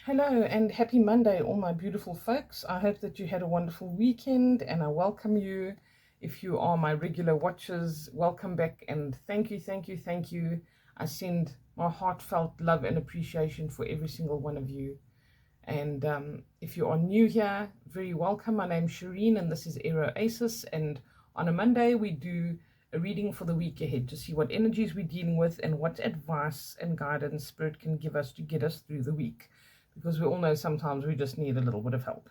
Hello and happy Monday, all my beautiful folks. I hope that you had a wonderful weekend and I welcome you. If you are my regular watchers, welcome back and thank you, thank you, thank you. I send my heartfelt love and appreciation for every single one of you. And if you are new here, very welcome. My name's Shireen and this is Aero Aces. And on a Monday, we do a reading for the week ahead to see what energies we're dealing with and what advice and guidance Spirit can give us to get us through the week. Because we all know sometimes we just need a little bit of help.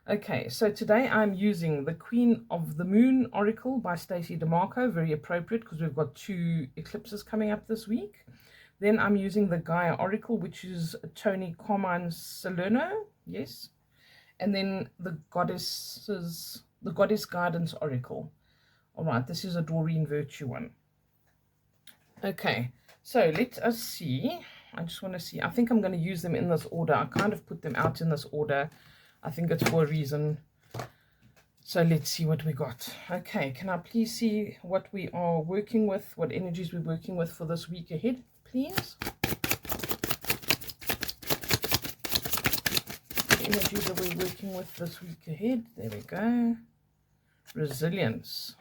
Okay, so today I'm using the Queen of the Moon Oracle by Stacey DeMarco, very appropriate because we've got 2 eclipses coming up this week. Then I'm using the Gaia Oracle, which is Tony Carmine Salerno, yes. And then the Goddess Guidance Oracle. All right, this is a Doreen Virtue one. Okay, so let us see. I just want to see. I think I'm going to use them in this order. I kind of put them out in this order. I think it's for a reason. So let's see what we got. Okay, can I please see what we are working with, what energies we're working with for this week ahead, please? The energies that we're working with this week ahead. There we go. Resilience.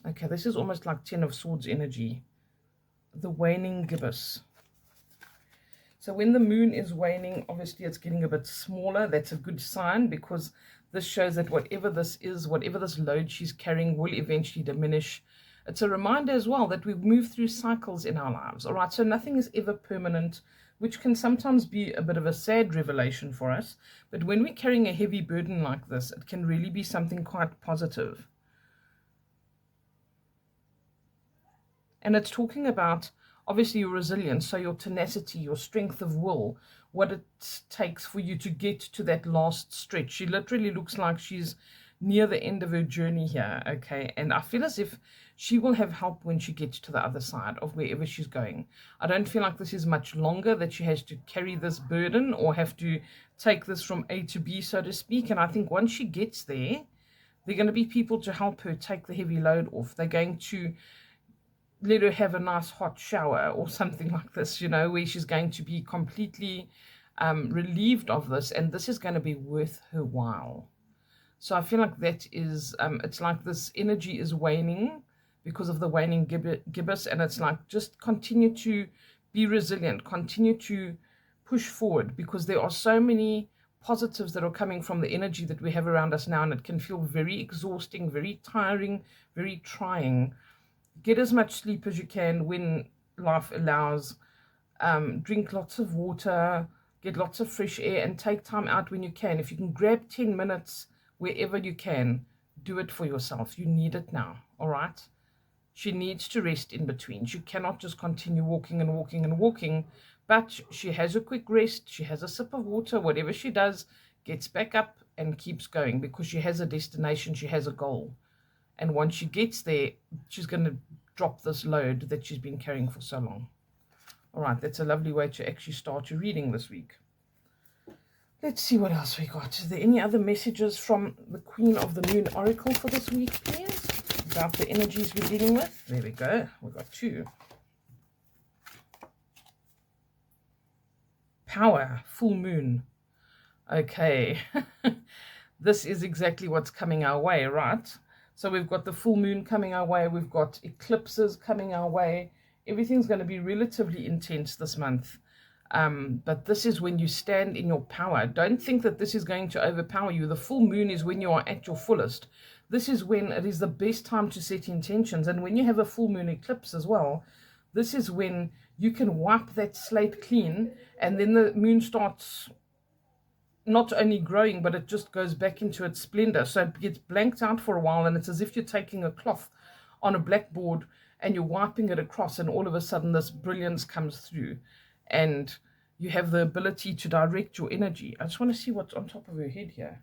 Okay, this is almost like 10 of Swords energy. The waning gibbous. So when the moon is waning, obviously it's getting a bit smaller. That's a good sign because this shows that whatever this is, whatever this load she's carrying will eventually diminish. It's a reminder as well that we move through cycles in our lives. All right, so nothing is ever permanent, which can sometimes be a bit of a sad revelation for us. But when we're carrying a heavy burden like this, it can really be something quite positive. And it's talking about, obviously, your resilience, so your tenacity, your strength of will, what it takes for you to get to that last stretch. She literally looks like she's near the end of her journey here, okay? And I feel as if she will have help when she gets to the other side of wherever she's going. I don't feel like this is much longer that she has to carry this burden or have to take this from A to B, so to speak. And I think once she gets there, there are going to be people to help her take the heavy load off. They're going to let her have a nice hot shower or something like this, you know, where she's going to be completely relieved of this, and this is going to be worth her while. So I feel like that is, it's like this energy is waning because of the waning gibbous, and it's like just continue to be resilient, continue to push forward, because there are so many positives that are coming from the energy that we have around us now, and it can feel very exhausting, very tiring, very trying. Get as much sleep as you can when life allows. Drink lots of water, get lots of fresh air, and take time out when you can. If you can grab 10 minutes wherever you can, do it for yourself. You need it now, all right? She needs to rest in between. She cannot just continue walking and walking and walking, but she has a quick rest. She has a sip of water. Whatever she does, gets back up and keeps going because she has a destination. She has a goal. And once she gets there, she's going to drop this load that she's been carrying for so long. All right, that's a lovely way to actually start your reading this week. Let's see what else we got. Is there any other messages from the Queen of the Moon Oracle for this week, please? About the energies we're dealing with. There we go. We've got 2. Power, full moon. Okay. This is exactly what's coming our way, right? So we've got the full moon coming our way. We've got eclipses coming our way. Everything's going to be relatively intense this month. But this is when you stand in your power. Don't think that this is going to overpower you. The full moon is when you are at your fullest. This is when it is the best time to set intentions. And when you have a full moon eclipse as well, this is when you can wipe that slate clean, and then the moon starts not only growing, but it just goes back into its splendor. So it gets blanked out for a while, and it's as if you're taking a cloth on a blackboard and you're wiping it across, and all of a sudden this brilliance comes through, and you have the ability to direct your energy. I just want to see what's on top of her head here.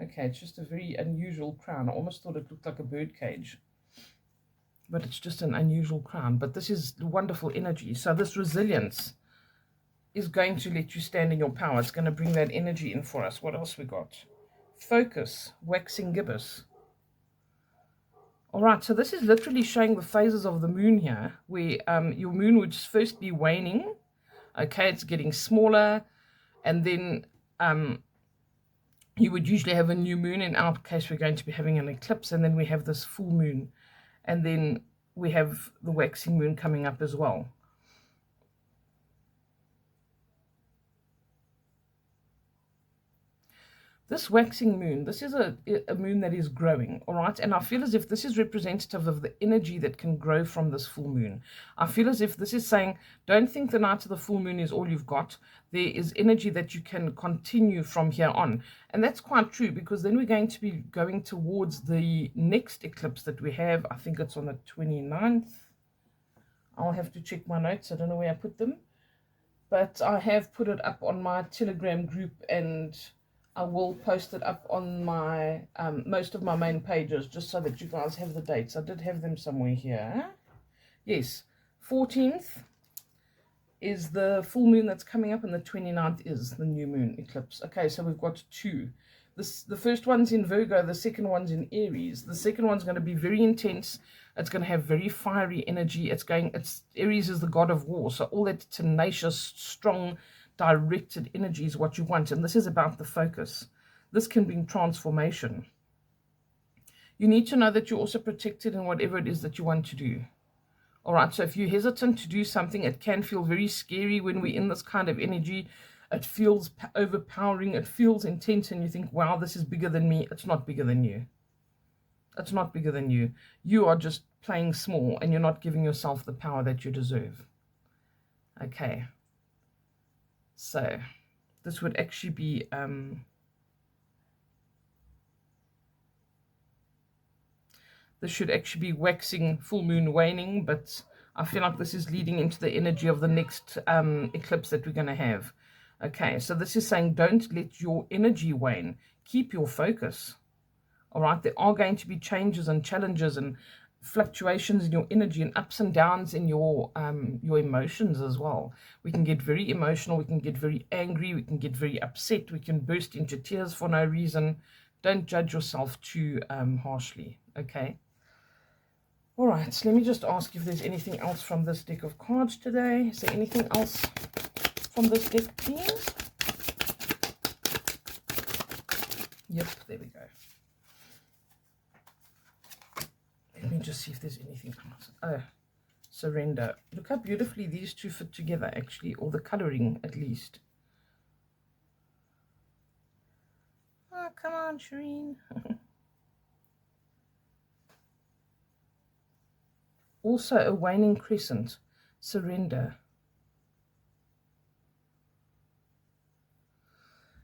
Okay, it's just a very unusual crown. I almost thought it looked like a bird cage, but it's just an unusual crown. But this is wonderful energy. So this resilience is going to let you stand in your power. It's going to bring that energy in for us. What else we got? Focus, waxing gibbous. All right, so this is literally showing the phases of the moon here, where your moon would first be waning. Okay, it's getting smaller, and then you would usually have a new moon. In our case, we're going to be having an eclipse, and then we have this full moon, and then we have the waxing moon coming up as well. This waxing moon, this is a moon that is growing, all right? And I feel as if this is representative of the energy that can grow from this full moon. I feel as if this is saying, don't think the night of the full moon is all you've got. There is energy that you can continue from here on. And that's quite true, because then we're going to be going towards the next eclipse that we have. I think it's on the 29th. I'll have to check my notes. I don't know where I put them. But I have put it up on my Telegram group, and I will post it up on my most of my main pages, just so that you guys have the dates. I did have them somewhere here. Yes, 14th is the full moon that's coming up, and the 29th is the new moon eclipse. Okay, so we've got two. The first one's in Virgo, the second one's in Aries. The second one's going to be very intense. It's going to have very fiery energy. Aries is the god of war, so all that tenacious, strong, directed energy is what you want, and this is about the focus. This can bring transformation. You need to know that you're also protected in whatever it is that you want to do. All right, so if you're hesitant to do something, it can feel very scary when we're in this kind of energy. It feels overpowering, it feels intense, and you think, wow, this is bigger than me. It's not bigger than you. It's not bigger than you. You are just playing small, and you're not giving yourself the power that you deserve. Okay. So this would actually be this should actually be waxing, full moon waning, but I feel like this is leading into the energy of the next eclipse that we're going to have. Okay, so this is saying, don't let your energy wane. Keep your focus. All right, there are going to be changes and challenges and fluctuations in your energy and ups and downs in your emotions as well. We can get very emotional, we can get very angry, we can get very upset, we can burst into tears for no reason. Don't judge yourself too harshly. Okay. All right, so let me just ask if there's anything else from this deck of cards today. Is there anything else from this deck, please? Yep, there we go. Let me just see if there's anything else. Oh, surrender. Look how beautifully these two fit together, actually, or the coloring at least. Oh, come on, Shireen. Also a waning crescent, surrender.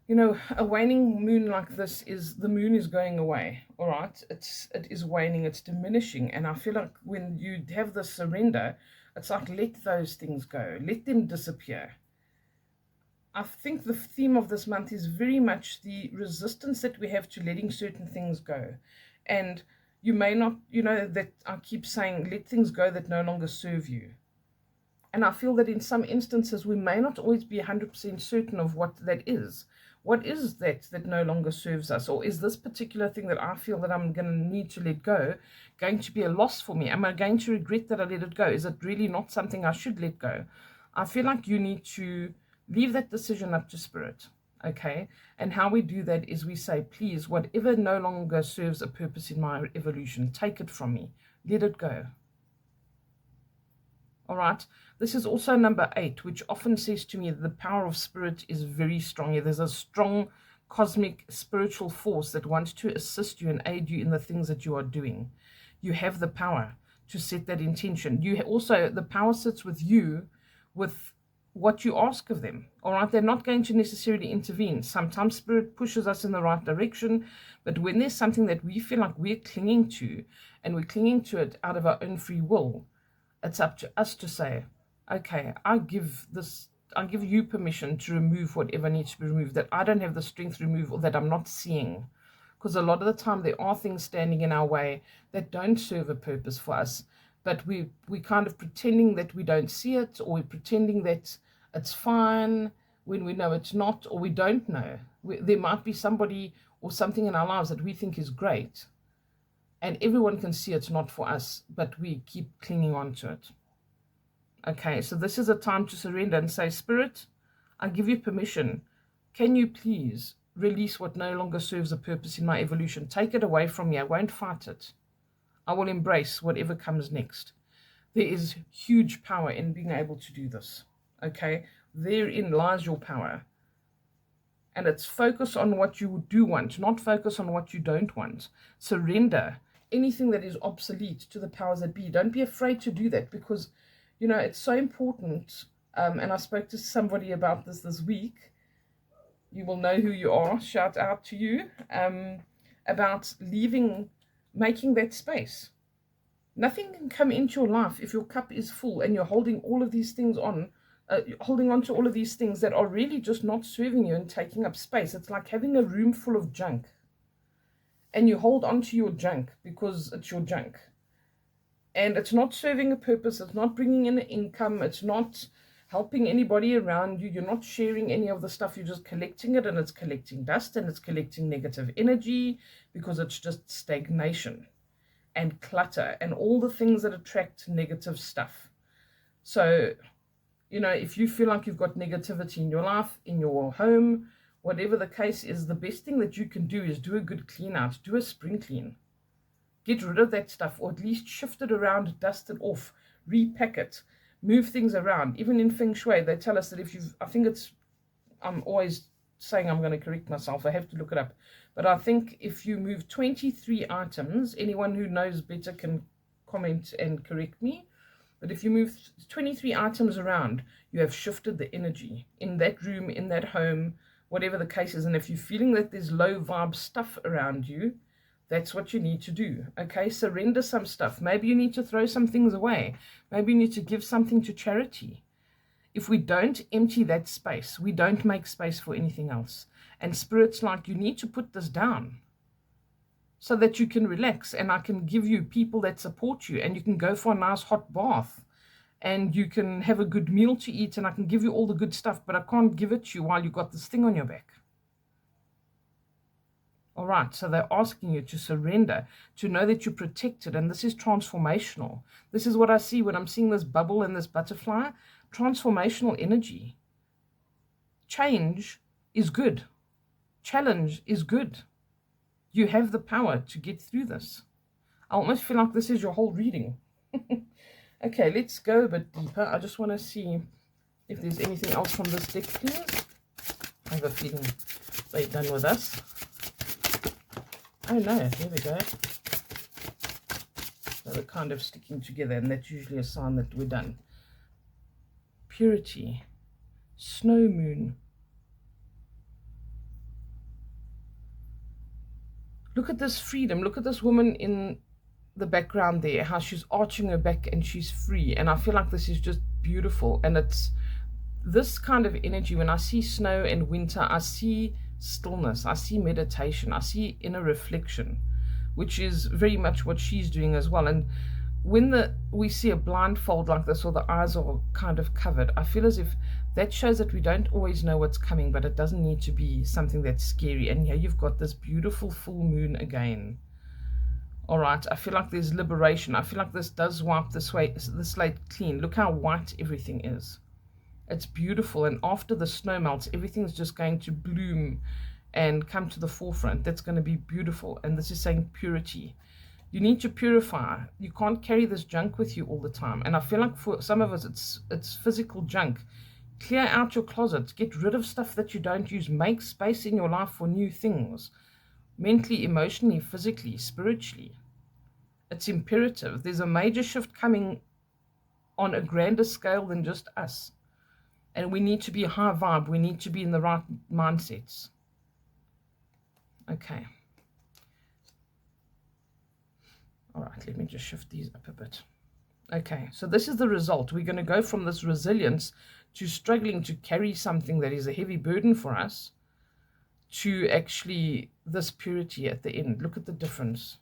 You know, a waning moon like this is, the moon is going away, all right? It is waning, it's diminishing. And I feel like when you have the surrender, it's like, let those things go, let them disappear. I think the theme of this month is very much the resistance that we have to letting certain things go. And you may not, you know, that I keep saying, let things go that no longer serve you. And I feel that in some instances, we may not always be 100% certain of what that is. What is that no longer serves us? Or is this particular thing that I feel that I'm going to need to let go going to be a loss for me? Am I going to regret that I let it go? Is it really not something I should let go? I feel like you need to leave that decision up to spirit. Okay, and how we do that is we say, please, whatever no longer serves a purpose in my evolution, take it from me. Let it go. All right, this is also number 8, which often says to me that the power of spirit is very strong. There's a strong cosmic spiritual force that wants to assist you and aid you in the things that you are doing. You have the power to set that intention. You also, the power sits with you, with what you ask of them. All right, they're not going to necessarily intervene. Sometimes spirit pushes us in the right direction, but when there's something that we feel like we're clinging to, and we're clinging to it out of our own free will, it's up to us to say, okay, I give you permission to remove whatever needs to be removed that I don't have the strength to remove, or that I'm not seeing. Because a lot of the time there are things standing in our way that don't serve a purpose for us, but we kind of pretending that we don't see it, or we're pretending that it's fine when we know it's not, or we don't know. There might be somebody or something in our lives that we think is great, And everyone can see it's not for us, but we keep clinging on to it. Okay, so this is a time to surrender and say, Spirit, I give you permission. Can you please release what no longer serves a purpose in my evolution? Take it away from me. I won't fight it. I will embrace whatever comes next. There is huge power in being able to do this. Okay, therein lies your power. And it's focus on what you do want, not focus on what you don't want. Surrender anything that is obsolete to the powers that be. Don't be afraid to do that, because, you know, it's so important. And I spoke to somebody about this week. You will know who you are. Shout out to you. About making that space. Nothing can come into your life if your cup is full and you're holding all of these things on. Holding on to all of these things that are really just not serving you and taking up space. It's like having a room full of junk. And you hold on to your junk because it's your junk. And it's not serving a purpose. It's not bringing in an income. It's not helping anybody around you. You're not sharing any of the stuff. You're just collecting it, and it's collecting dust, and it's collecting negative energy, because it's just stagnation and clutter and all the things that attract negative stuff. So, you know, if you feel like you've got negativity in your life, in your home, whatever the case is, the best thing that you can do is do a good clean out, do a spring clean. Get rid of that stuff, or at least shift it around, dust it off, repack it, move things around. Even in Feng Shui, they tell us that if you've, I'm always saying I'm going to correct myself, I have to look it up. But I think if you move 23 items, anyone who knows better can comment and correct me. But if you move 23 items around, you have shifted the energy in that room, in that home, whatever the case is. And if you're feeling that there's low vibe stuff around you, that's what you need to do. Okay, surrender some stuff. Maybe you need to throw some things away. Maybe you need to give something to charity. If we don't empty that space, we don't make space for anything else. And Spirit's like, you need to put this down so that you can relax, and I can give you people that support you, and you can go for a nice hot bath, and you can have a good meal to eat, and I can give you all the good stuff, but I can't give it to you while you've got this thing on your back. All right, so they're asking you to surrender, to know that you're protected, and this is transformational. This is what I see when I'm seeing this bubble and this butterfly. Transformational energy. Change is good. Challenge is good. You have the power to get through this. I almost feel like this is your whole reading. Okay, let's go a bit deeper. I just want to see if there's anything else from this deck, please. I have a feeling they're done with us. Oh no, there we go. So they're kind of sticking together, and that's usually a sign that we're done. Purity. Snow moon. Look at this freedom. Look at this woman in the background there, how she's arching her back and she's free. And I feel like this is just beautiful. And it's this kind of energy. When I see snow and winter, I see stillness, I see meditation, I see inner reflection, which is very much what she's doing as well. And when we see a blindfold like this, or the eyes are kind of covered, I feel as if that shows that we don't always know what's coming, but it doesn't need to be something that's scary. And here you've got this beautiful full moon again. All right, I feel like there's liberation. I feel like this does wipe the slate clean. Look how white everything is. It's beautiful, and after the snow melts, everything's just going to bloom and come to the forefront. That's going to be beautiful. And this is saying purity. You need to purify. You can't carry this junk with you all the time. And I feel like for some of us, it's physical junk. Clear out your closets. Get rid of stuff that you don't use. Make space in your life for new things. Mentally, emotionally, physically, spiritually. It's imperative. There's a major shift coming on a grander scale than just us. And we need to be high vibe. We need to be in the right mindsets. Okay. All right, let me just shift these up a bit. Okay, so this is the result. We're going to go from this resilience to struggling to carry something that is a heavy burden for us to actually this purity at the end. Look at the difference.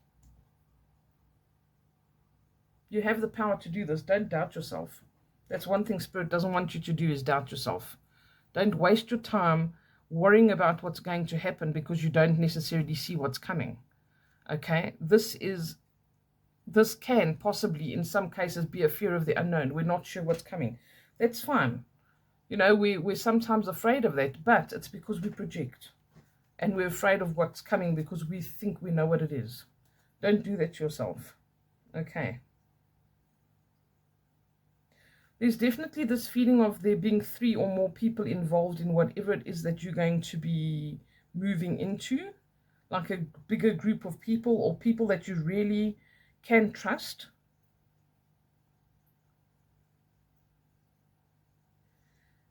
You have the power to do this. Don't doubt yourself. That's one thing Spirit doesn't want you to do, is doubt yourself. Don't waste your time worrying about what's going to happen because you don't necessarily see what's coming. Okay, this is this can possibly, in some cases, be a fear of the unknown. We're not sure what's coming. That's fine. You know, we're sometimes afraid of that, but it's because we project. And we're afraid of what's coming because we think we know what it is. Don't do that to yourself. Okay. There's definitely this feeling of there being 3 or more people involved in whatever it is that you're going to be moving into, like a bigger group of people or people that you really can trust.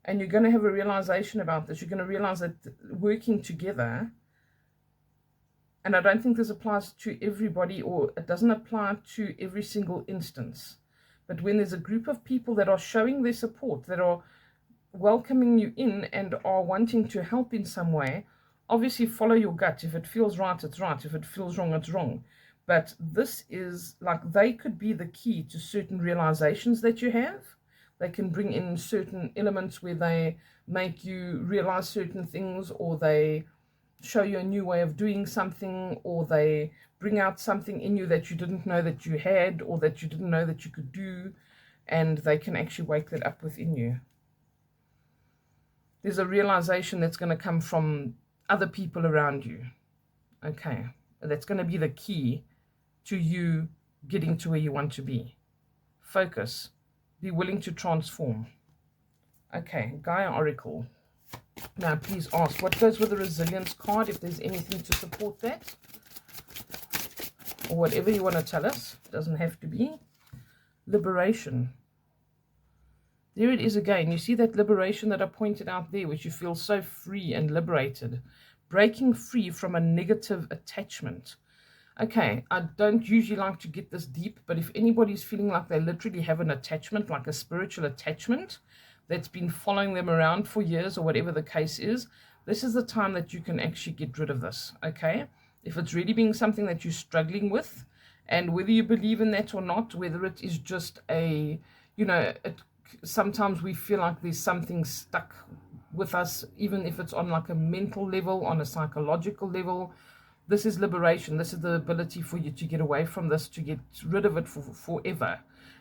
And you're going to have a realization about this. You're going to realize that working together, and I don't think this applies to everybody, or it doesn't apply to every single instance, but when there's a group of people that are showing their support, that are welcoming you in and are wanting to help in some way, obviously follow your gut. If it feels right, it's right. If it feels wrong, it's wrong. But this is like, they could be the key to certain realizations that you have. They can bring in certain elements where they make you realize certain things, or they show you a new way of doing something, or they bring out something in you that you didn't know that you had, or that you didn't know that you could do, and they can actually wake that up within you. There's a realization that's going to come from other people around you. Okay, that's going to be the key to you getting to where you want to be. Focus. Be willing to transform. Okay, Gaia Oracle. Now, please ask, what goes with the resilience card, if there's anything to support that? Or whatever you want to tell us. It doesn't have to be. Liberation. There it is again. You see that liberation that I pointed out there, which you feel so free and liberated. Breaking free from a negative attachment. Okay, I don't usually like to get this deep, but if anybody's feeling like they literally have an attachment, like a spiritual attachment, that's been following them around for years, or whatever the case is, this is the time that you can actually get rid of this, okay? If it's really being something that you're struggling with, and whether you believe in that or not, whether it is just a, you know, sometimes we feel like there's something stuck with us, even if it's on like a mental level, on a psychological level. This is liberation. This is the ability for you to get away from this, to get rid of it forever.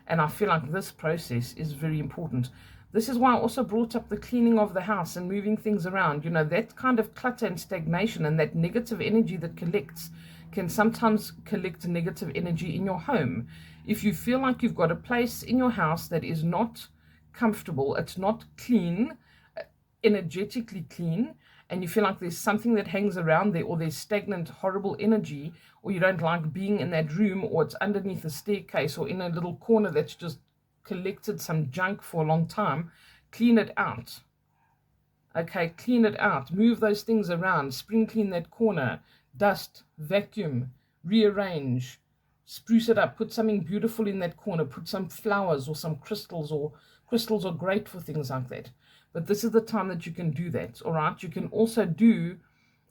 And I feel like this process is very important. This is why I also brought up the cleaning of the house and moving things around. You know, that kind of clutter and stagnation and that negative energy that collects can sometimes collect negative energy in your home. If you feel like you've got a place in your house that is not comfortable, it's not clean, energetically clean, and you feel like there's something that hangs around there, or there's stagnant, horrible energy, or you don't like being in that room, or it's underneath a staircase, or in a little corner that's just collected some junk for a long time, clean it out. Okay, clean it out. Move those things around. Spring clean that corner. Dust, vacuum, rearrange, spruce it up. Put something beautiful in that corner. Put some flowers or some crystals, or crystals are great for things like that. But this is the time that you can do that, all right? You can also do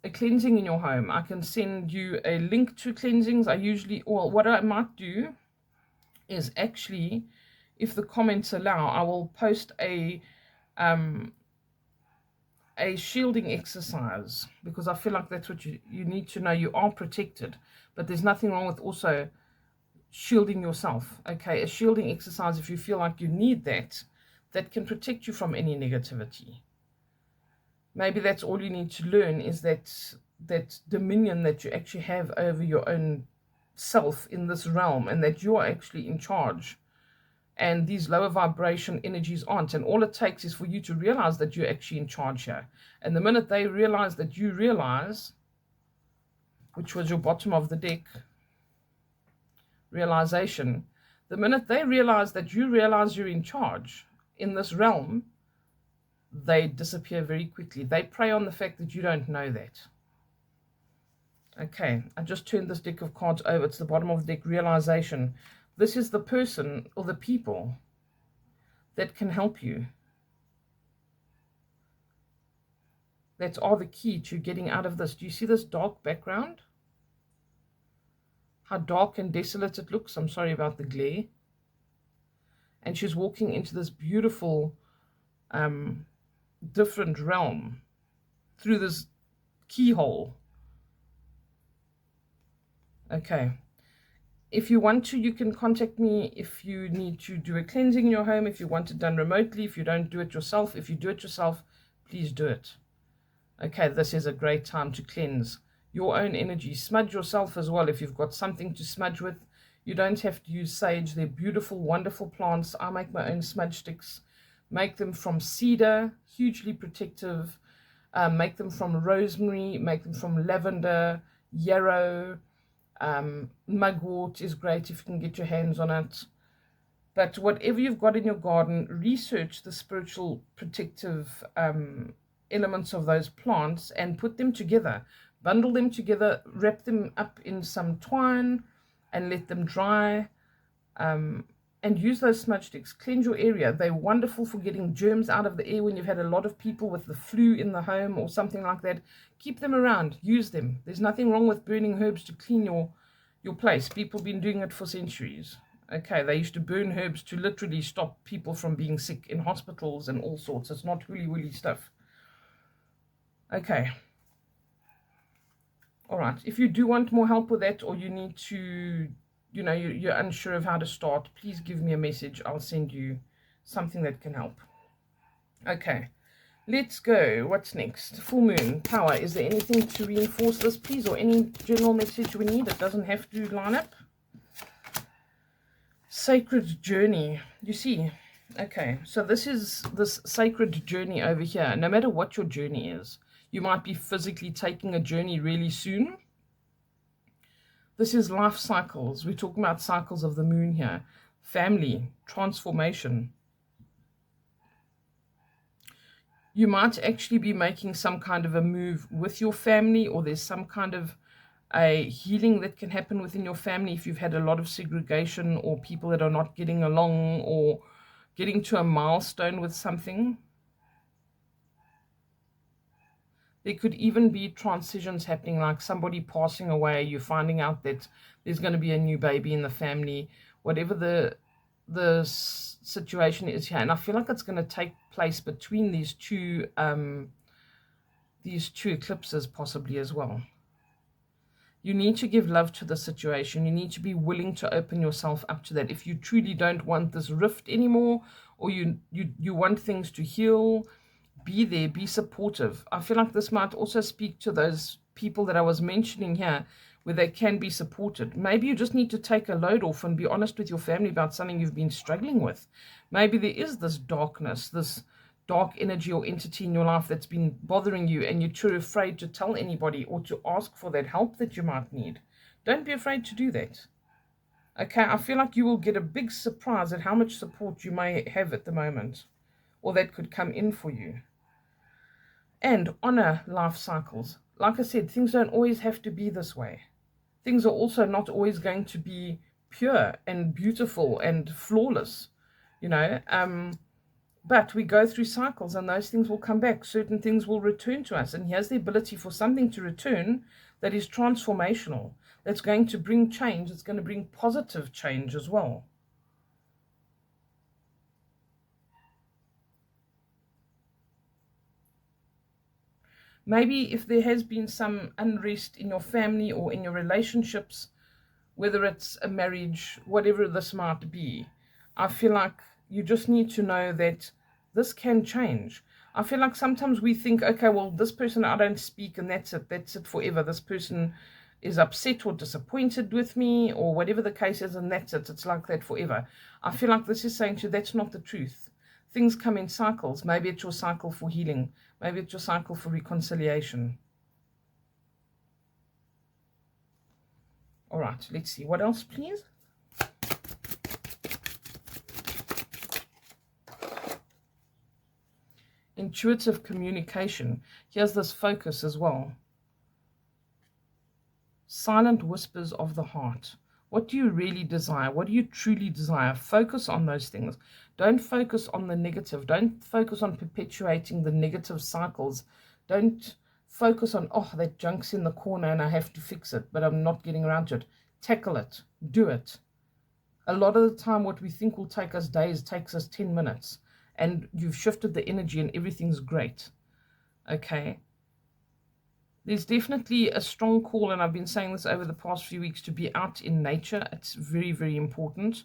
a cleansing in your home. I can send you a link to cleansings. I usually, or what I might do is actually, if the comments allow, I will post a shielding exercise, because I feel like that's what you need to know. You are protected, but there's nothing wrong with also shielding yourself. Okay, a shielding exercise, if you feel like you need that, that can protect you from any negativity. Maybe that's all you need to learn, is that dominion that you actually have over your own self in this realm, and that you're actually in charge, and these lower vibration energies aren't. And all it takes is for you to realize that you're actually in charge here. And the minute they realize that you realize, which was your bottom of the deck, realization, the minute they realize that you realize you're in charge in this realm, they disappear very quickly. They prey on the fact that you don't know that. Okay, I just turned this deck of cards over. It's the bottom of the deck, realization. This is the person or the people that can help you, that are the key to getting out of this. Do you see this dark background? How dark and desolate it looks. I'm sorry about the glare. And she's walking into this beautiful different realm through this keyhole. Okay, If you want to, you can contact me if you need to do a cleansing in your home, if you want it done remotely, if you don't do it yourself. If you do it yourself, please do it. Okay, this is a great time to cleanse your own energy. Smudge yourself as well if you've got something to smudge with. You don't have to use sage. They're beautiful, wonderful plants. I make my own smudge sticks. Make them from cedar, hugely protective. Make them from rosemary, make them from lavender, yarrow. Mugwort is great if you can get your hands on it. But whatever you've got in your garden, research the spiritual protective elements of those plants and put them together. Bundle them together, wrap them up in some twine and let them dry. And use those smudge sticks. Cleanse your area. They're wonderful for getting germs out of the air when you've had a lot of people with the flu in the home or something like that. Keep them around. Use them. There's nothing wrong with burning herbs to clean your place. People have been doing it for centuries. Okay, they used to burn herbs to literally stop people from being sick in hospitals and all sorts. It's not woolly stuff. Okay. All right. If you do want more help with that, or you need to, you're unsure of how to start, please give me a message. I'll send you something that can help. Okay, let's go. What's next? Full moon, power. Is there anything to reinforce this, please, or any general message we need? It doesn't have to line up. Sacred journey. You see, okay, so this is this sacred journey over here. No matter what your journey is, you might be physically taking a journey really soon. This is life cycles. We're talking about cycles of the moon here. Family, transformation. You might actually be making some kind of a move with your family, or there's some kind of a healing that can happen within your family if you've had a lot of segregation or people that are not getting along or getting to a milestone with something. There could even be transitions happening, like somebody passing away. You're finding out that there's going to be a new baby in the family, whatever the situation is here. And I feel like it's going to take place between these two eclipses possibly as well. You need to give love to the situation. You need to be willing to open yourself up to that. If you truly don't want this rift anymore, or you want things to heal, be there, be supportive. I feel like this might also speak to those people that I was mentioning here, where they can be supported. Maybe you just need to take a load off and be honest with your family about something you've been struggling with. Maybe there is this darkness, this dark energy or entity in your life that's been bothering you, and you're too afraid to tell anybody or to ask for that help that you might need. Don't be afraid to do that. Okay, I feel like you will get a big surprise at how much support you may have at the moment, or that could come in for you. And honor life cycles. Like I said, things don't always have to be this way. Things are also not always going to be pure and beautiful and flawless, but we go through cycles, and those things will come back. Certain things will return to us, and here's the ability for something to return that is transformational, that's going to bring change. It's going to bring positive change as well. Maybe if there has been some unrest in your family or in your relationships, whether it's a marriage, whatever this might be, I feel like you just need to know that this can change. I feel like sometimes we think, okay, well, this person, I don't speak, and that's it forever. This person is upset or disappointed with me, or whatever the case is, and that's it. It's like that forever. I feel like this is saying to you, that's not the truth. Things come in cycles. Maybe it's your cycle for healing. Maybe it's your cycle for reconciliation. All right, let's see. What else, please? Intuitive communication. Here's this focus as well. Silent whispers of the heart. What do you really desire? What do you truly desire? Focus on those things. Don't focus on the negative. Don't focus on perpetuating the negative cycles. Don't focus on, oh, that junk's in the corner and I have to fix it, but I'm not getting around to it. Tackle it. Do it. A lot of the time, what we think will take us days takes us 10 minutes. And you've shifted the energy and everything's great. Okay? There's definitely a strong call, and I've been saying this over the past few weeks, to be out in nature. It's very, very important.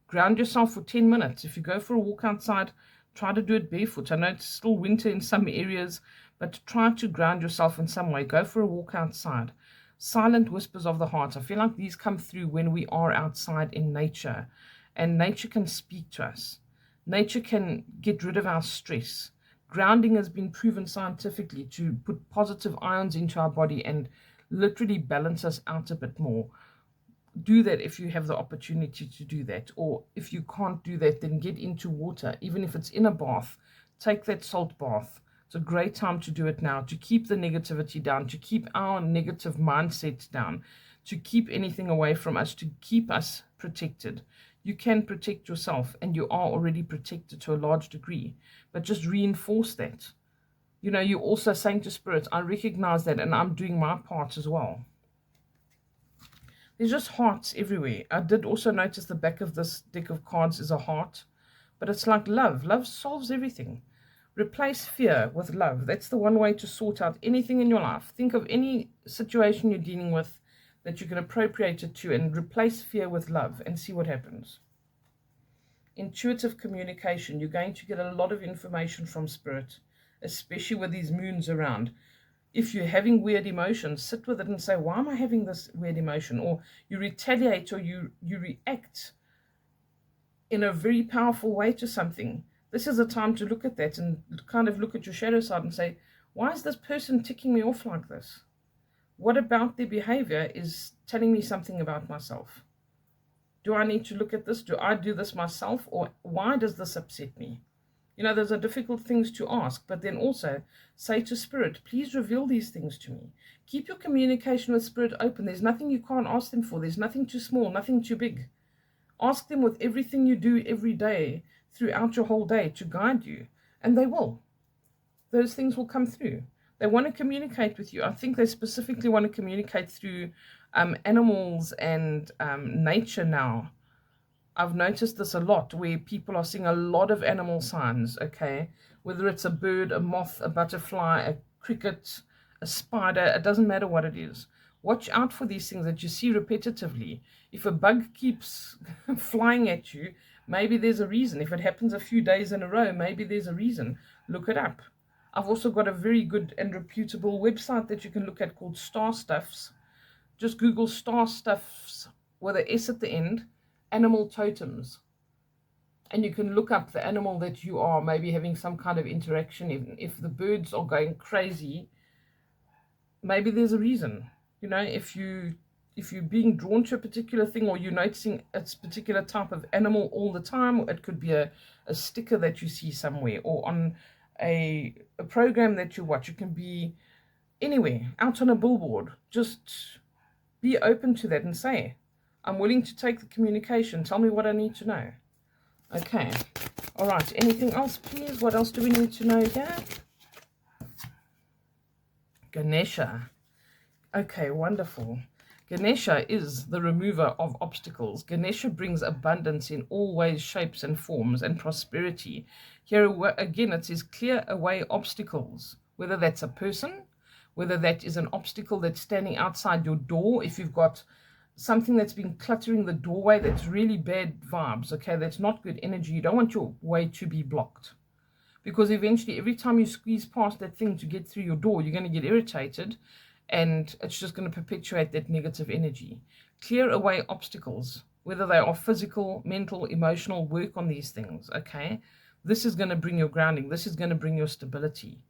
Ground yourself for 10 minutes. If you go for a walk outside, try to do it barefoot. I know it's still winter in some areas, but try to ground yourself in some way. Go for a walk outside. Silent whispers of the heart. I feel like these come through when we are outside in nature, and nature can speak to us. Nature can get rid of our stress. Grounding has been proven scientifically to put positive ions into our body and literally balance us out a bit more. Do that if you have the opportunity to do that, or if you can't do that, then get into water. Even if it's in a bath, take that salt bath. It's a great time to do it now, to keep the negativity down, to keep our negative mindset down, to keep anything away from us, to keep us protected. You can protect yourself, and you are already protected to a large degree, but just reinforce that. You're also saying to Spirit, I recognize that, and I'm doing my part as well. There's just hearts everywhere. I did also notice the back of this deck of cards is a heart, but it's like love. Love solves everything. Replace fear with love. That's the one way to sort out anything in your life. Think of any situation you're dealing with that you can appropriate it to, and replace fear with love and see what happens. Intuitive communication. You're going to get a lot of information from Spirit, especially with these moons around. If you're having weird emotions, sit with it and say, why am I having this weird emotion? Or you retaliate, or you react in a very powerful way to something. This is a time to look at that and kind of look at your shadow side and say, why is this person ticking me off like this? What about their behavior is telling me something about myself? Do I need to look at this? Do I do this myself? Or why does this upset me? Those are difficult things to ask, but then also say to Spirit, please reveal these things to me. Keep your communication with Spirit open. There's nothing you can't ask them for. There's nothing too small, nothing too big. Ask them with everything you do every day, throughout your whole day, to guide you, and they will. Those things will come through. They want to communicate with you. I think they specifically want to communicate through animals and nature now. I've noticed this a lot, where people are seeing a lot of animal signs, okay? Whether it's a bird, a moth, a butterfly, a cricket, a spider, it doesn't matter what it is. Watch out for these things that you see repetitively. If a bug keeps flying at you, maybe there's a reason. If it happens a few days in a row, maybe there's a reason. Look it up. I've also got a very good and reputable website that you can look at called Star Stuffs. Just Google Star Stuffs with an S at the end, animal totems, and you can look up the animal that you are maybe having some kind of interaction. Even if the birds are going crazy, maybe there's a reason. If you're being drawn to a particular thing, or you're noticing a particular type of animal all the time, it could be a sticker that you see somewhere, or on a program that you watch. It can be anywhere, out on a billboard. Just be open to that and say, I'm willing to take the communication. Tell me what I need to know. Okay. All right. Anything else, please? What else do we need to know here? Ganesha. Okay, wonderful. Ganesha is the remover of obstacles. Ganesha brings abundance in all ways, shapes, and forms, and prosperity. Here again, it says clear away obstacles, whether that's a person, whether that is an obstacle that's standing outside your door. If you've got something that's been cluttering the doorway, that's really bad vibes, okay, that's not good energy. You don't want your way to be blocked, because eventually every time you squeeze past that thing to get through your door, you're going to get irritated, and it's just going to perpetuate that negative energy. Clear away obstacles, whether they are physical, mental, emotional. Work on these things, okay? This is going to bring your grounding. This is going to bring your stability.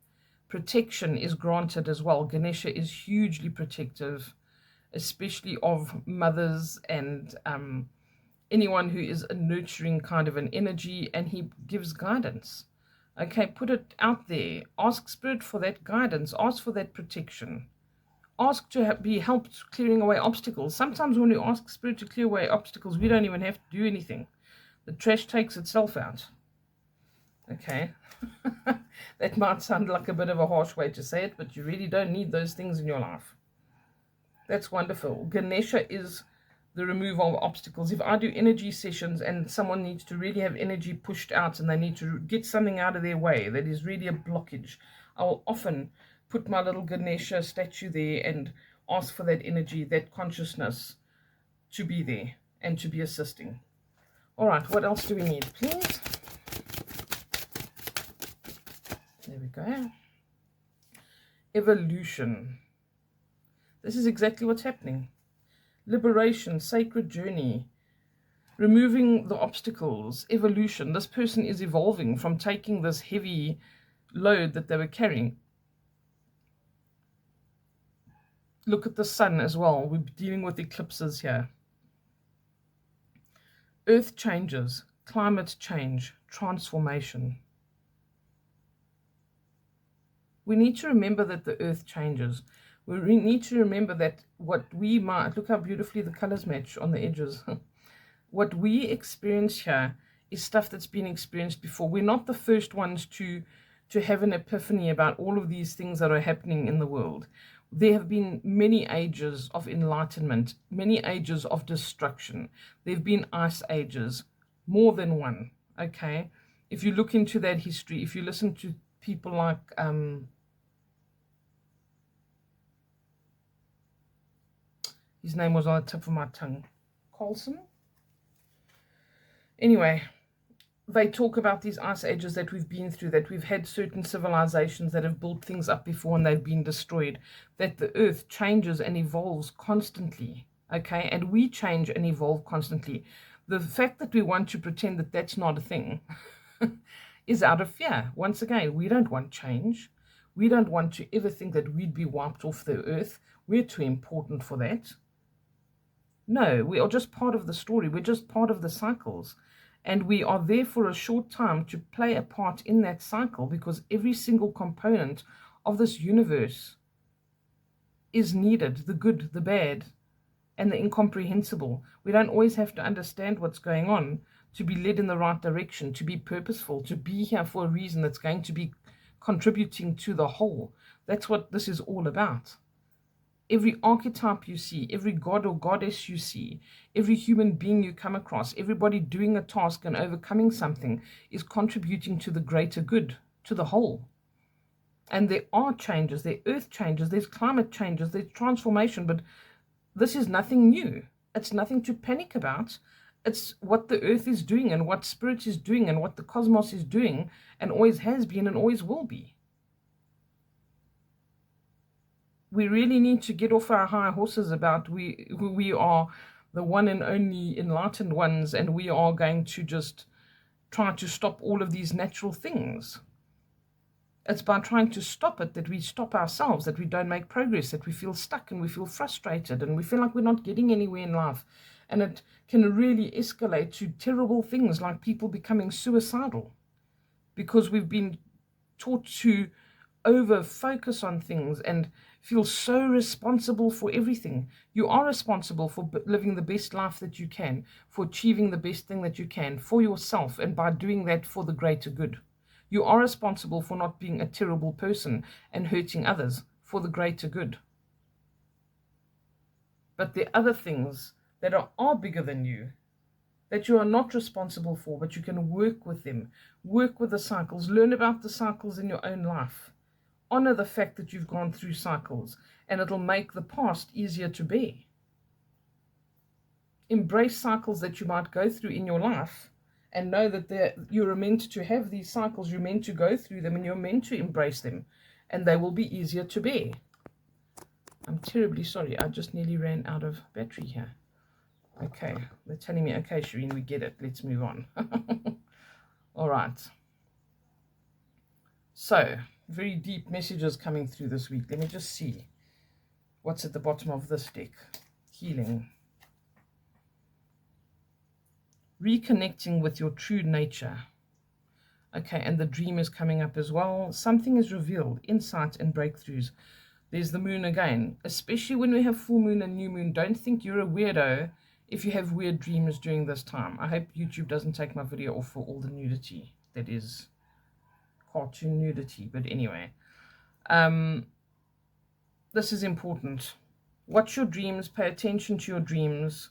Protection is granted as well. Ganesha is hugely protective, especially of mothers and anyone who is a nurturing kind of an energy, and he gives guidance. Okay, put it out there. Ask Spirit for that guidance. Ask for that protection. Ask to be helped clearing away obstacles. Sometimes when we ask Spirit to clear away obstacles, we don't even have to do anything. The trash takes itself out. Okay, that might sound like a bit of a harsh way to say it, but you really don't need those things in your life. That's wonderful. Ganesha is the removal of obstacles. If I do energy sessions and someone needs to really have energy pushed out and they need to get something out of their way that is really a blockage, I will often put my little Ganesha statue there and ask for that energy, that consciousness to be there and to be assisting. All right, what else do we need, please? There we go. Evolution. This is exactly what's happening. Liberation, sacred journey, removing the obstacles, evolution. This person is evolving from taking this heavy load that they were carrying. Look at the sun as well. We're dealing with eclipses here. Earth changes, climate change, transformation. We need to remember that the earth changes. We need to remember that what we might, look how beautifully the colors match on the edges. What we experience here is stuff that's been experienced before. We're not the first ones to have an epiphany about all of these things that are happening in the world. There have been many ages of enlightenment, many ages of destruction. There have been ice ages, more than one, okay? If you look into that history, if you listen to people like his name was on the tip of my tongue, Carlson? Anyway, they talk about these ice ages that we've been through, that we've had certain civilizations that have built things up before and they've been destroyed, that the earth changes and evolves constantly, okay? And we change and evolve constantly. The fact that we want to pretend that that's not a thing is out of fear. Once again, we don't want change. We don't want to ever think that we'd be wiped off the earth. We're too important for that. No, we are just part of the story. We're just part of the cycles. And we are there for a short time to play a part in that cycle, because every single component of this universe is needed, the good, the bad, and the incomprehensible. We don't always have to understand what's going on to be led in the right direction, to be purposeful, to be here for a reason that's going to be contributing to the whole. That's what this is all about. Every archetype you see, every god or goddess you see, every human being you come across, everybody doing a task and overcoming something is contributing to the greater good, to the whole. And there are changes, there are earth changes, there's climate changes, there's transformation, but this is nothing new. It's nothing to panic about. It's what the earth is doing and what spirit is doing and what the cosmos is doing and always has been and always will be. We really need to get off our high horses about we are the one and only enlightened ones, and we are going to just try to stop all of these natural things. It's by trying to stop it that we stop ourselves, that we don't make progress, that we feel stuck and we feel frustrated and we feel like we're not getting anywhere in life. And it can really escalate to terrible things like people becoming suicidal because we've been taught to over focus on things and feel so responsible for everything. You are responsible for living the best life that you can, for achieving the best thing that you can for yourself, and by doing that for the greater good. You are responsible for not being a terrible person and hurting others for the greater good. But there are other things that are bigger than you, that you are not responsible for, but you can work with them, work with the cycles, learn about the cycles in your own life. Honor the fact that you've gone through cycles, and it'll make the past easier to bear. Embrace cycles that you might go through in your life, and know that you're meant to have these cycles, you're meant to go through them, and you're meant to embrace them, and they will be easier to bear. I'm terribly sorry, I just nearly ran out of battery here. Okay, they're telling me, okay, Shireen, we get it, let's move on. All right. So, very deep messages coming through this week. Let me just see what's at the bottom of this deck. Healing. Reconnecting with your true nature. Okay, and the dream is coming up as well. Something is revealed, insight and breakthroughs. There's the moon again, especially when we have full moon and new moon. Don't think you're a weirdo if you have weird dreams during this time. I hope YouTube doesn't take my video off for all the nudity that is cartoon nudity. But anyway, this is important. Watch your dreams, pay attention to your dreams,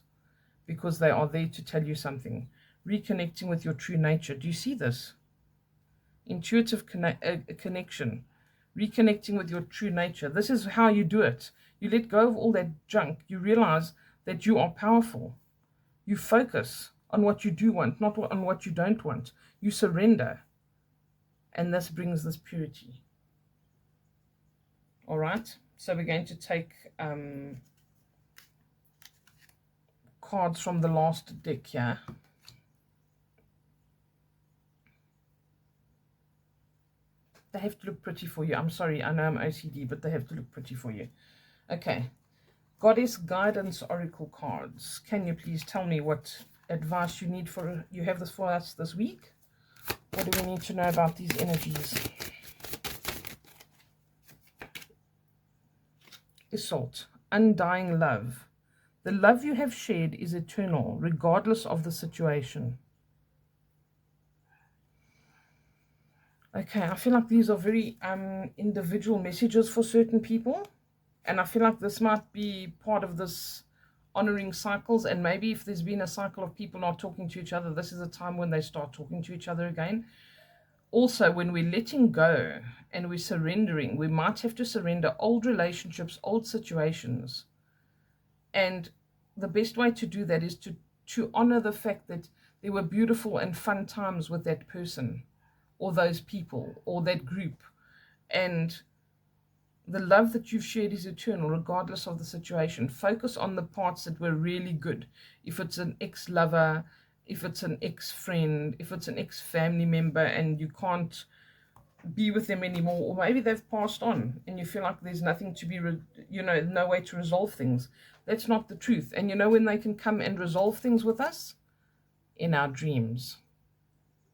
because they are there to tell you something. Reconnecting with your true nature. Do you see this? Intuitive connection. reconnecting with your true nature. This is how you do it. You let go of all that junk. You realize that you are powerful. You focus on what you do want, not on what you don't want. You surrender. And this brings this purity. All right. So we're going to take cards from the last deck here. They have to look pretty for you. I'm sorry, I know I'm OCD, but they have to look pretty for you. Okay. Goddess Guidance Oracle cards. Can you please tell me what advice you need for, you have this for us this week? What do we need to know about these energies? Iseult, undying love. The love you have shared is eternal, regardless of the situation. Okay, I feel like these are very individual messages for certain people. And I feel like this might be part of this honoring cycles. And maybe if there's been a cycle of people not talking to each other, this is a time when they start talking to each other again. Also, when we're letting go and we're surrendering, we might have to surrender old relationships, old situations. And the best way to do that is to honor the fact that there were beautiful and fun times with that person or those people or that group. And the love that you've shared is eternal, regardless of the situation. Focus on the parts that were really good. If it's an ex-lover, if it's an ex-friend, if it's an ex-family member and you can't be with them anymore, or maybe they've passed on and you feel like there's nothing to be, no way to resolve things. That's not the truth. And you know when they can come and resolve things with us? In our dreams.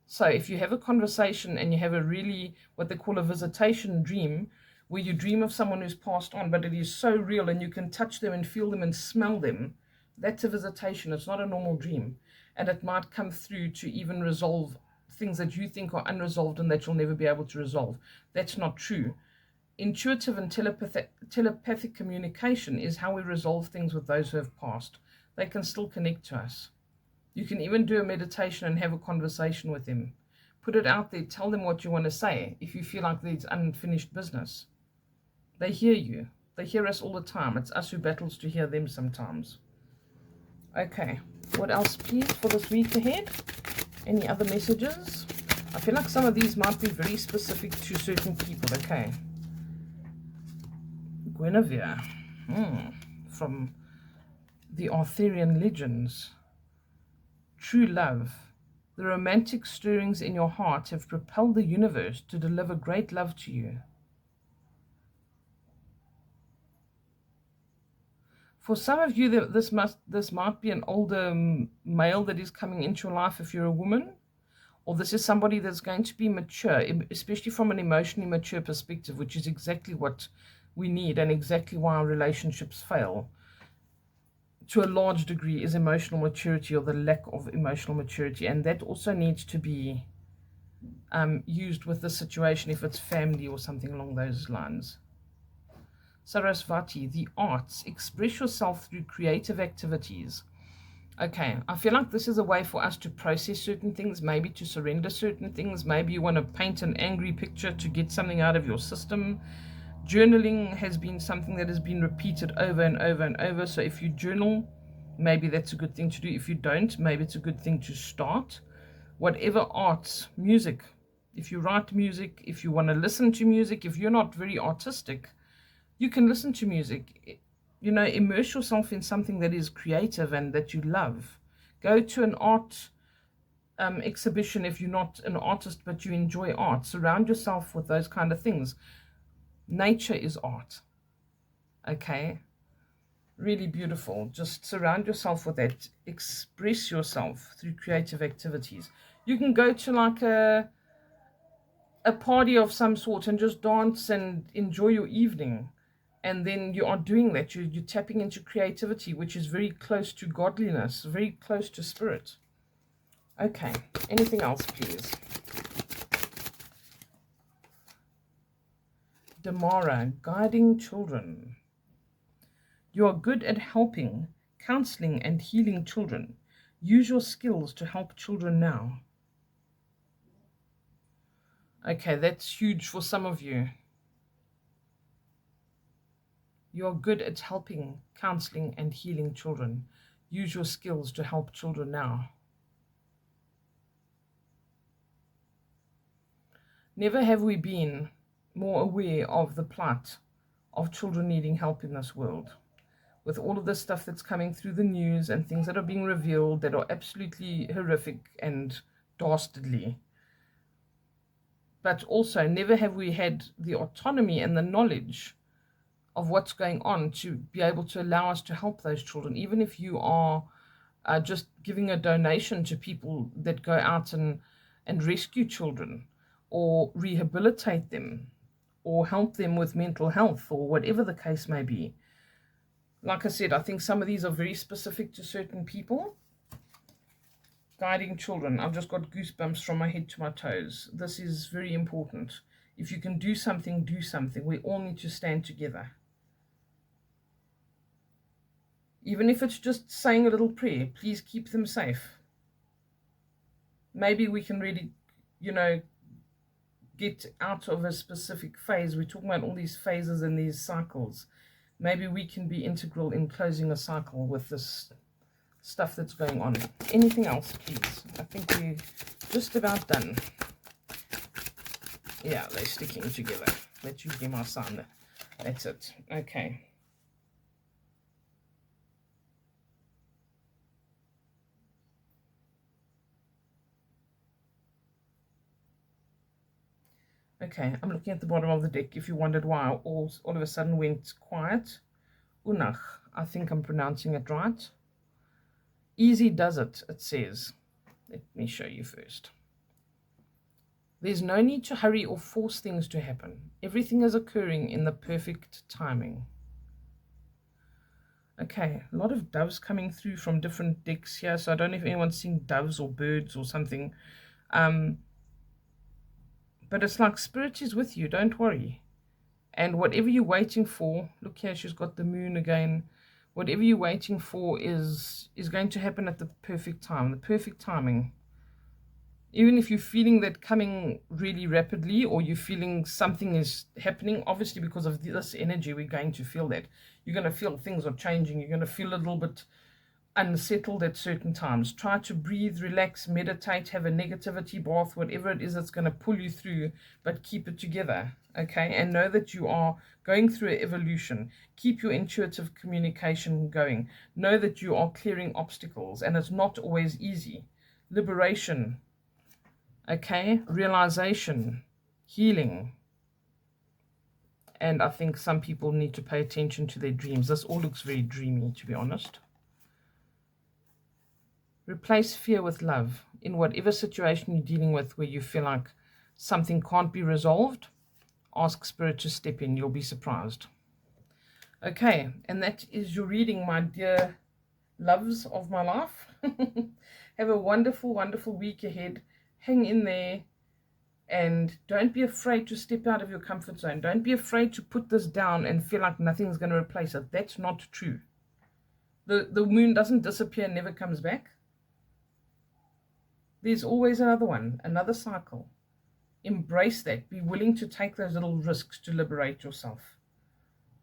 So if you have a conversation and you have a really, what they call a visitation dream, where you dream of someone who's passed on, but it is so real and you can touch them and feel them and smell them, that's a visitation. It's not a normal dream. And it might come through to even resolve things that you think are unresolved and that you'll never be able to resolve. That's not true. Intuitive and telepathic communication is how we resolve things with those who have passed. They can still connect to us. You can even do a meditation and have a conversation with them. Put it out there. Tell them what you want to say if you feel like there's unfinished business. They hear you. They hear us all the time. It's us who battles to hear them sometimes. Okay. What else, please, for this week ahead? Any other messages? I feel like some of these might be very specific to certain people. Okay. Guinevere. From the Arthurian legends. True love. The romantic stirrings in your heart have propelled the universe to deliver great love to you. For some of you, this might be an older male that is coming into your life if you're a woman, or this is somebody that's going to be mature, especially from an emotionally mature perspective, which is exactly what we need and exactly why our relationships fail. To a large degree is emotional maturity or the lack of emotional maturity, and that also needs to be used with the situation if it's family or something along those lines. Sarasvati, the arts. Express yourself through creative activities. Okay, I feel like this is a way for us to process certain things, maybe to surrender certain things. Maybe you want to paint an angry picture to get something out of your system. Journaling has been something that has been repeated over and over and over. So if you journal, maybe that's a good thing to do. If you don't, maybe it's a good thing to start. Whatever arts, music. If you write music, if you want to listen to music, if you're not very artistic, you can listen to music. Immerse yourself in something that is creative and that you love. Go to an art exhibition if you're not an artist but you enjoy art. Surround yourself with those kind of things. Nature is art. Okay? Really beautiful. Just surround yourself with that. Express yourself through creative activities. You can go to like a party of some sort and just dance and enjoy your evening. And then you are doing that. You're tapping into creativity, which is very close to godliness, very close to spirit. Okay. Anything else, please? Damara, guiding children. You are good at helping, counseling, and healing children. Use your skills to help children now. Okay, that's huge for some of you. You are good at helping, counseling, and healing children. Use your skills to help children now. Never have we been more aware of the plight of children needing help in this world. With all of this stuff that's coming through the news and things that are being revealed that are absolutely horrific and dastardly. But also, never have we had the autonomy and the knowledge of what's going on to be able to allow us to help those children, even if you are just giving a donation to people that go out and rescue children or rehabilitate them or help them with mental health or whatever the case may be. Like I said, I think some of these are very specific to certain people. Guiding children. I've just got goosebumps from my head to my toes. This is very important. If you can do something, do something. We all need to stand together. Even if it's just saying a little prayer, please keep them safe. Maybe we can really, get out of a specific phase. We're talking about all these phases and these cycles. Maybe we can be integral in closing a cycle with this stuff that's going on. Anything else, please? I think we're just about done. Yeah, they're sticking together. That's usually my sign. That's it. Okay. Okay, I'm looking at the bottom of the deck. If you wondered why I all of a sudden went quiet. Unach, I think I'm pronouncing it right. Easy does it, it says. Let me show you first. There's no need to hurry or force things to happen. Everything is occurring in the perfect timing. Okay, a lot of doves coming through from different decks here, so I don't know if anyone's seeing doves or birds or something. But it's like Spirit is with you, don't worry. And whatever you're waiting for, look here, she's got the moon again. Whatever you're waiting for is going to happen at the perfect time, the perfect timing. Even if you're feeling that coming really rapidly, or you're feeling something is happening, obviously because of this energy, we're going to feel that. You're going to feel things are changing. You're going to feel a little bit unsettled at certain times. Try to breathe, relax, meditate, have a negativity bath, whatever it is that's going to pull you through, but keep it together, okay? And know that you are going through an evolution. Keep your intuitive communication going. Know that you are clearing obstacles, and it's not always easy. Liberation, okay? Realization, healing. And I think some people need to pay attention to their dreams. This all looks very dreamy, to be honest. Replace fear with love. In whatever situation you're dealing with where you feel like something can't be resolved, ask Spirit to step in. You'll be surprised. Okay, and that is your reading, my dear loves of my life. Have a wonderful, wonderful week ahead. Hang in there. And don't be afraid to step out of your comfort zone. Don't be afraid to put this down and feel like nothing's going to replace it. That's not true. The moon doesn't disappear and never comes back. There's always another one, another cycle. Embrace that. Be willing to take those little risks to liberate yourself.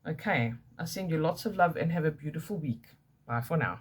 Okay, I send you lots of love and have a beautiful week. Bye for now.